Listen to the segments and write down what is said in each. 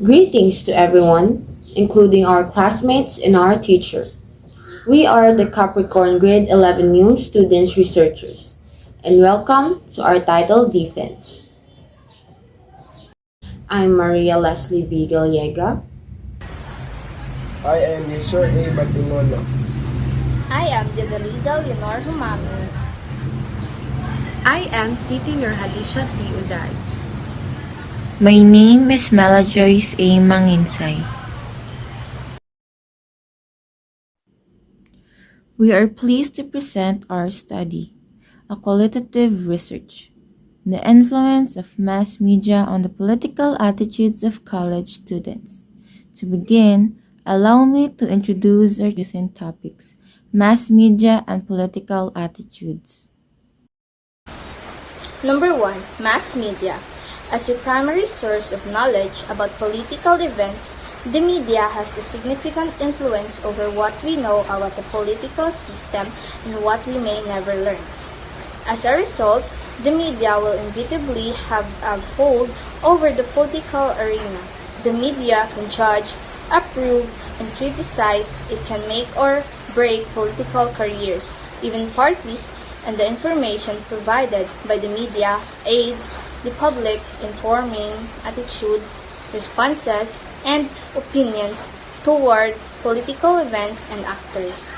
Greetings to everyone, including our classmates and our teacher. We are the Capricorn Grade 11 New Students Researchers, and welcome to our title Defense. I'm Maria Leslie B. Gallega. I am Yesur A. Batingono. I am Delisa Leonor Humami. I am Siti Nurhalisha T. Uday. My name is Mela Joyce A. Manginsay. We are pleased to present our study, a qualitative research, the influence of mass media on the political attitudes of college students. To begin, allow me to introduce our recent topics, mass media and political attitudes. Number 1. Mass media. As a primary source of knowledge about political events, the media has a significant influence over what we know about the political system and what we may never learn. As a result, the media will inevitably have a hold over the political arena. The media can judge, approve, and criticize. It can make or break political careers, even parties, and the information provided by the media aids the public in forming attitudes, responses, and opinions toward political events and actors.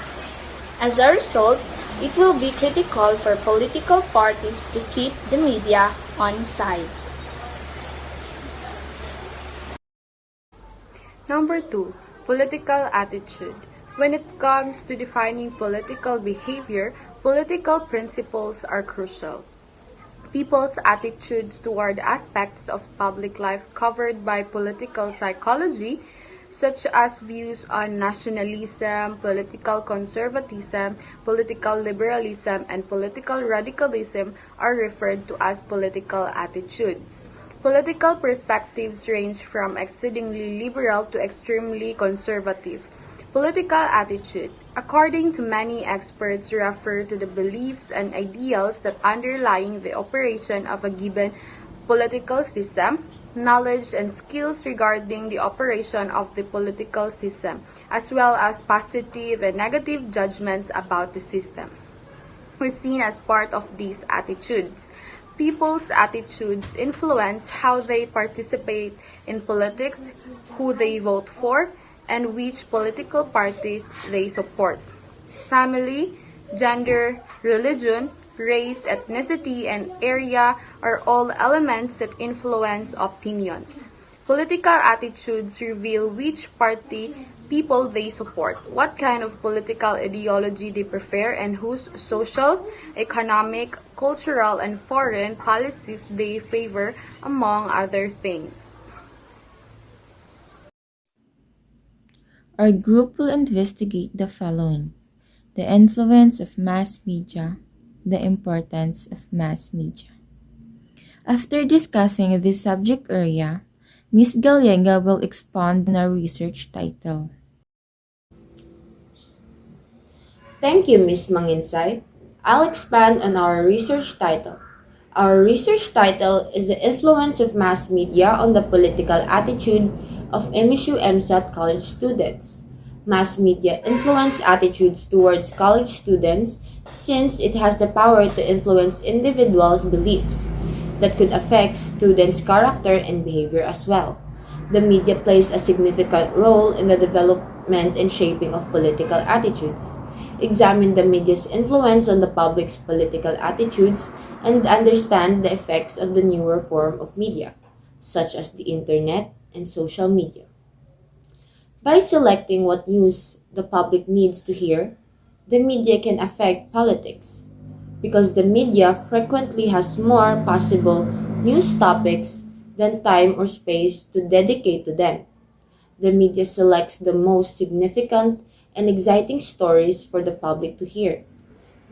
As a result, it will be critical for political parties to keep the media on side. Number 2. Political attitude. When it comes to defining political behavior, political principles are crucial. People's attitudes toward aspects of public life covered by political psychology, such as views on nationalism, political conservatism, political liberalism, and political radicalism, are referred to as political attitudes. Political perspectives range from exceedingly liberal to extremely conservative. Political attitude, according to many experts, refer to the beliefs and ideals that underlying the operation of a given political system, knowledge and skills regarding the operation of the political system, as well as positive and negative judgments about the system, were seen as part of these attitudes. People's attitudes influence how they participate in politics, who they vote for, and which political parties they support. Family, gender, religion, race, ethnicity, and area are all elements that influence opinions. Political attitudes reveal which party people they support, what kind of political ideology they prefer, and whose social, economic, cultural, and foreign policies they favor, among other things. Our group will investigate the following: the influence of mass media, the importance of mass media. After discussing this subject area, Ms. Gallega will expound on our research title. Thank you, Ms. Manginsay. I'll expand on our research title. Our research title is The Influence of Mass Media on the Political Attitude of MSU-MSAT College Students. Mass media influence attitudes towards college students since it has the power to influence individuals' beliefs that could affect students' character and behavior as well. The media plays a significant role in the development and shaping of political attitudes. Examine the media's influence on the public's political attitudes and understand the effects of the newer form of media, such as the internet and social media. By selecting what news the public needs to hear, the media can affect politics because the media frequently has more possible news topics than time or space to dedicate to them. The media selects the most significant and exciting stories for the public to hear.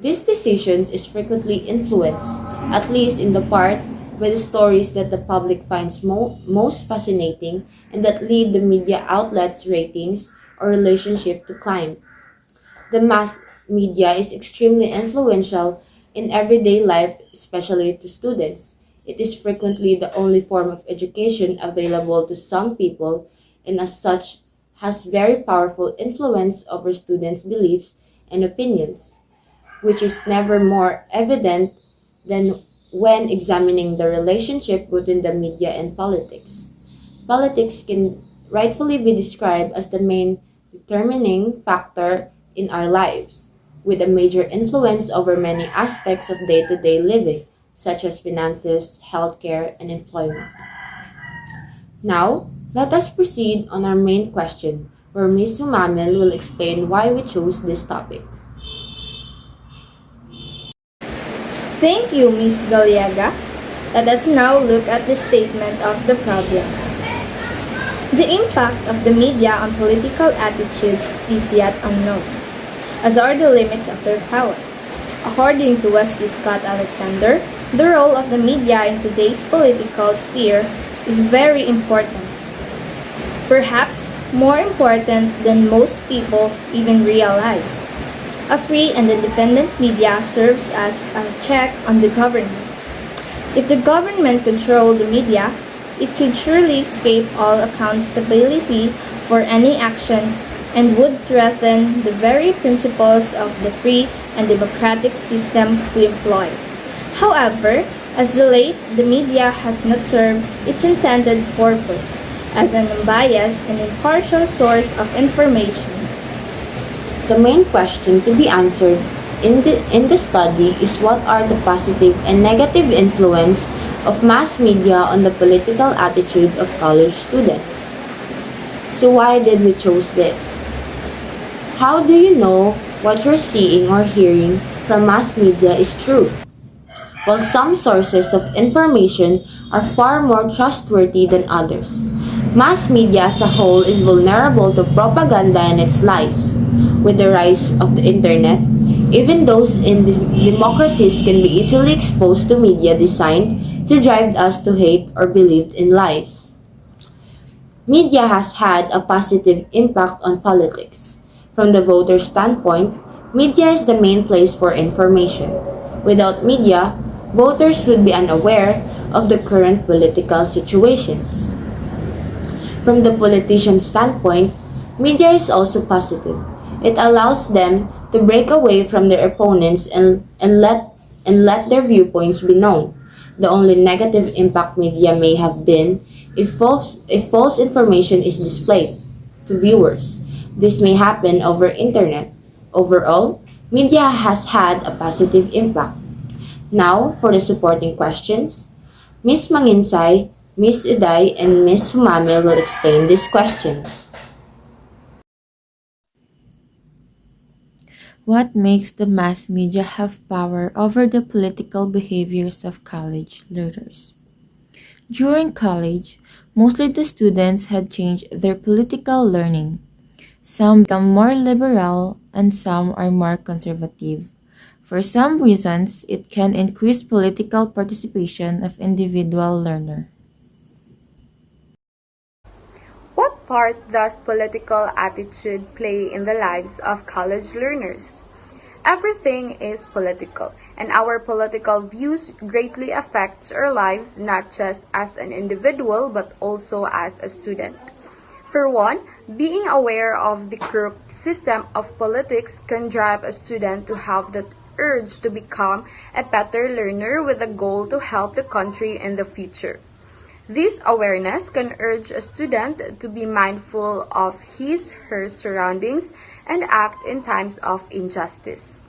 This decision is frequently influenced, at least in the part, by the stories that the public finds most fascinating and that lead the media outlets' ratings or relationship to climb. The mass media is extremely influential in everyday life, especially to students. It is frequently the only form of education available to some people and as such has very powerful influence over students' beliefs and opinions, which is never more evident than when examining the relationship between the media and politics. Politics can rightfully be described as the main determining factor in our lives, with a major influence over many aspects of day to day living, such as finances, healthcare, and employment. Now, let us proceed on our main question, where Ms. Humamel will explain why we chose this topic. Thank you, Ms. Galiaga. Let us now look at the statement of the problem. The impact of the media on political attitudes is yet unknown, as are the limits of their power. According to Wesley Scott Alexander, the role of the media in today's political sphere is very important, perhaps more important than most people even realize. A free and independent media serves as a check on the government. If the government controlled the media, it could surely escape all accountability for any actions and would threaten the very principles of the free and democratic system we employ. However, as of late, the media has not served its intended purpose as an unbiased and impartial source of information. The main question to be answered in the study is what are the positive and negative influence of mass media on the political attitude of college students. So why did we choose this? How do you know what you're seeing or hearing from mass media is true? While some sources of information are far more trustworthy than others, mass media as a whole is vulnerable to propaganda and its lies. With the rise of the internet, even those in democracies can be easily exposed to media designed to drive us to hate or believe in lies. Media has had a positive impact on politics. From the voter standpoint, media is the main place for information. Without media, voters would be unaware of the current political situations. From the politician's standpoint, media is also positive. It allows them to break away from their opponents and let their viewpoints be known. The only negative impact media may have been if false information is displayed to viewers. This may happen over internet. Overall, media has had a positive impact. Now, for the supporting questions, Ms. Manginsay, Ms. Uday, and Ms. Humamel will explain these questions. What makes the mass media have power over the political behaviors of college learners? During college, mostly the students had changed their political learning. Some become more liberal and some are more conservative. For some reasons, it can increase political participation of individual learner. What part does political attitude play in the lives of college learners? Everything is political, and our political views greatly affects our lives not just as an individual but also as a student. For one, being aware of the crooked system of politics can drive a student to have the urge to become a better learner with a goal to help the country in the future. This awareness can urge a student to be mindful of his/her surroundings and act in times of injustice.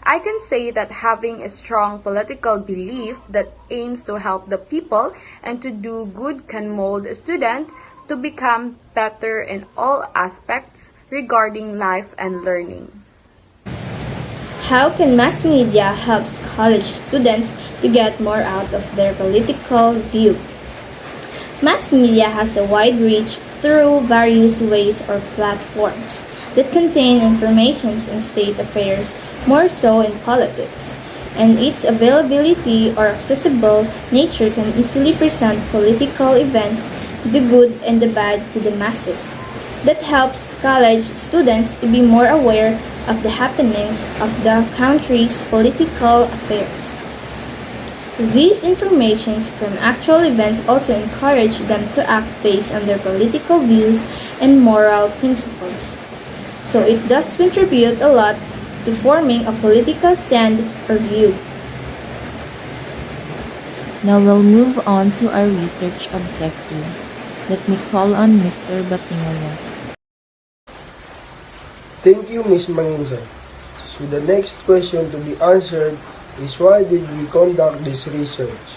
I can say that having a strong political belief that aims to help the people and to do good can mold a student to become better in all aspects regarding life and learning. How can mass media help college students to get more out of their political view? Mass media has a wide reach through various ways or platforms that contain information on state affairs, more so in politics, and its availability or accessible nature can easily present political events, the good and the bad, to the masses. That helps college students to be more aware of the happenings of the country's political affairs. These informations from actual events also encourage them to act based on their political views and moral principles. So it does contribute a lot to forming a political stand or view. Now we'll move on to our research objective. Let me call on Mr. Batingoya. Thank you, Ms. Manginsa. So the next question to be answered is why did we conduct this research?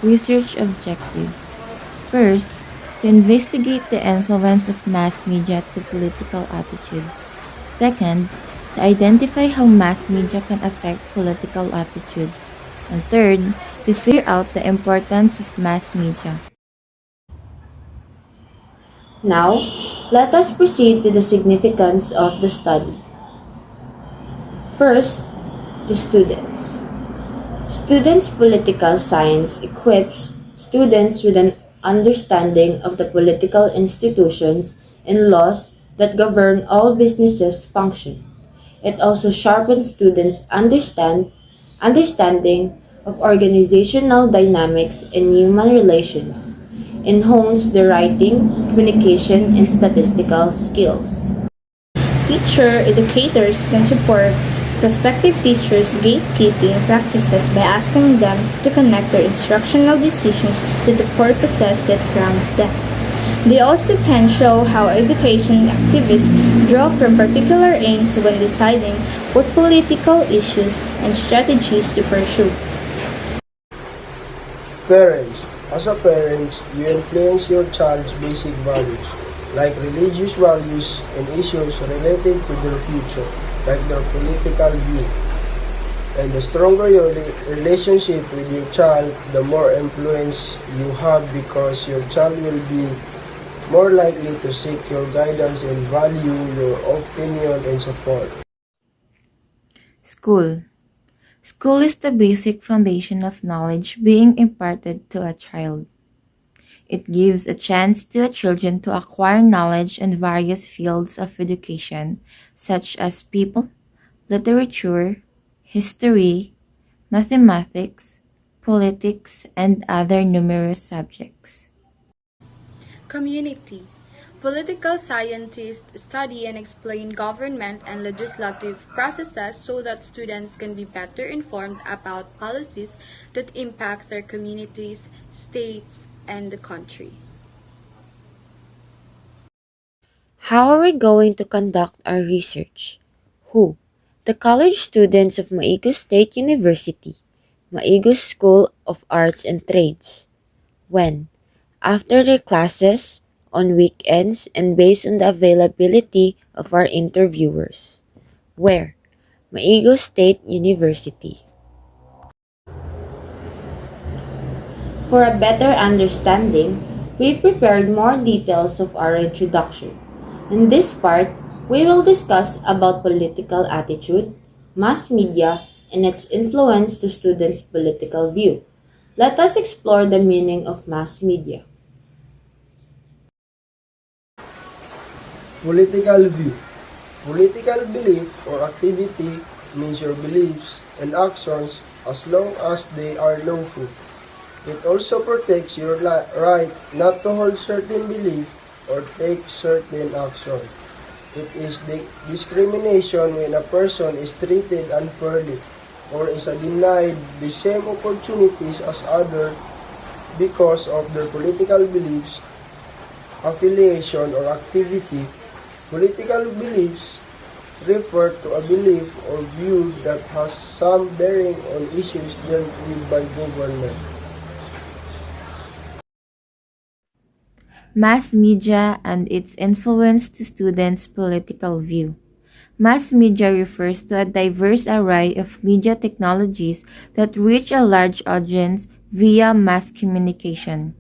Research objectives. First, to investigate the influence of mass media to political attitude. Second, to identify how mass media can affect political attitude. And third, to figure out the importance of mass media. Now, let us proceed to the significance of the study. First, the students. Students' political science equips students with an understanding of the political institutions and laws that govern all businesses function. It also sharpens students' understanding of organizational dynamics and human relations, and hones their writing, communication, and statistical skills. Teacher educators can support prospective teachers' gatekeeping practices by asking them to connect their instructional decisions to the purposes that ground them. They also can show how education activists draw from particular aims when deciding what political issues and strategies to pursue. Parents. As a parent, you influence your child's basic values, like religious values and issues related to their future, like their political view. And the stronger your relationship with your child, the more influence you have because your child will be more likely to seek your guidance and value your opinion and support. School. School is the basic foundation of knowledge being imparted to a child. It gives a chance to children to acquire knowledge in various fields of education, such as people, literature, history, mathematics, politics, and other numerous subjects. Community. Political scientists study and explain government and legislative processes so that students can be better informed about policies that impact their communities, states, and the country. How are we going to conduct our research? Who? The college students of Maigos State University, Maigos School of Arts and Trades. When? After their classes, on weekends, and based on the availability of our interviewers. Where? Maigos State University. For a better understanding, we prepared more details of our introduction. In this part, we will discuss about political attitude, mass media, and its influence to students' political view. Let us explore the meaning of mass media. Political view. Political belief or activity means your beliefs and actions as long as they are lawful. It also protects your right not to hold certain belief or take certain action. It is discrimination when a person is treated unfairly or is denied the same opportunities as others because of their political beliefs, affiliation, or activity. Political beliefs refer to a belief or view that has some bearing on issues dealt with by government. Mass media and its influence to students' political view. Mass media refers to a diverse array of media technologies that reach a large audience via mass communication.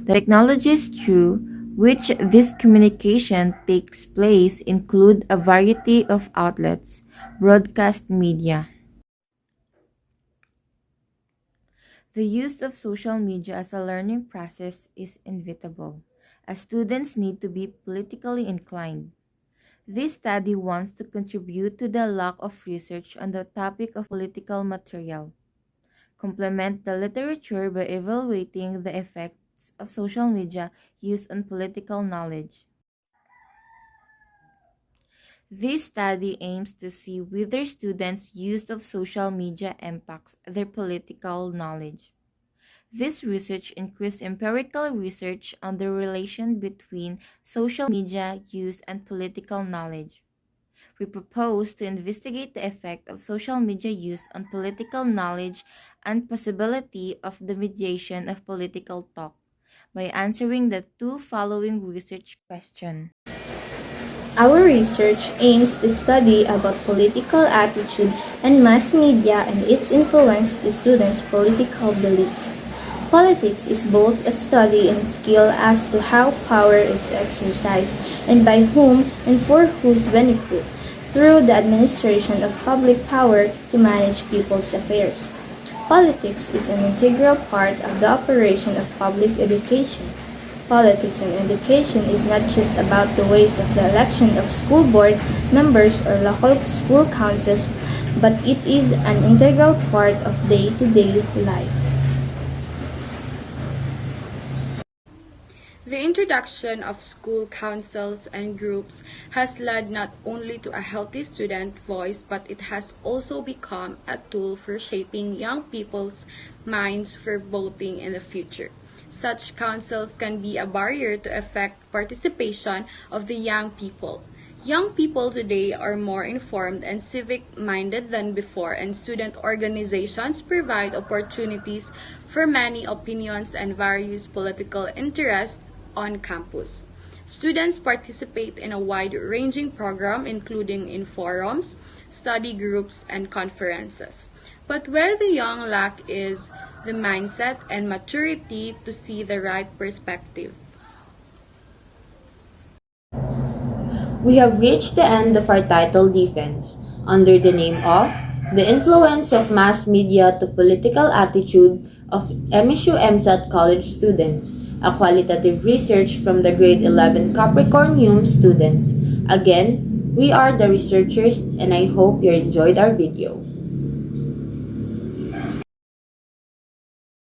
The technologies through which this communication takes place include a variety of outlets, broadcast media. The use of social media as a learning process is inevitable, as students need to be politically inclined. This study wants to contribute to the lack of research on the topic of political material. Complement the literature by evaluating the effects of social media use on political knowledge. This study aims to see whether students' use of social media impacts their political knowledge. This research includes empirical research on the relation between social media use and political knowledge. We propose to investigate the effect of social media use on political knowledge and possibility of the mediation of political talk by answering the two following research questions. Our research aims to study about political attitude and mass media and its influence to students' political beliefs. Politics is both a study and skill as to how power is exercised and by whom and for whose benefit through the administration of public power to manage people's affairs. Politics is an integral part of the operation of public education. Politics in education is not just about the ways of the election of school board members or local school councils, but it is an integral part of day-to-day life. The introduction of school councils and groups has led not only to a healthy student voice, but it has also become a tool for shaping young people's minds for voting in the future. Such councils can be a barrier to effect participation of the young people. Young people today are more informed and civic-minded than before, and student organizations provide opportunities for many opinions and various political interests on campus. Students participate in a wide-ranging program including in forums, study groups, and conferences. But where the young lack is the mindset and maturity to see the right perspective. We have reached the end of our title defense under the name of The Influence of Mass Media to Political Attitude of MSU-MSAT College Students, a qualitative research from the grade 11 Capricorn HUMSS students. Again, we are the researchers and I hope you enjoyed our video.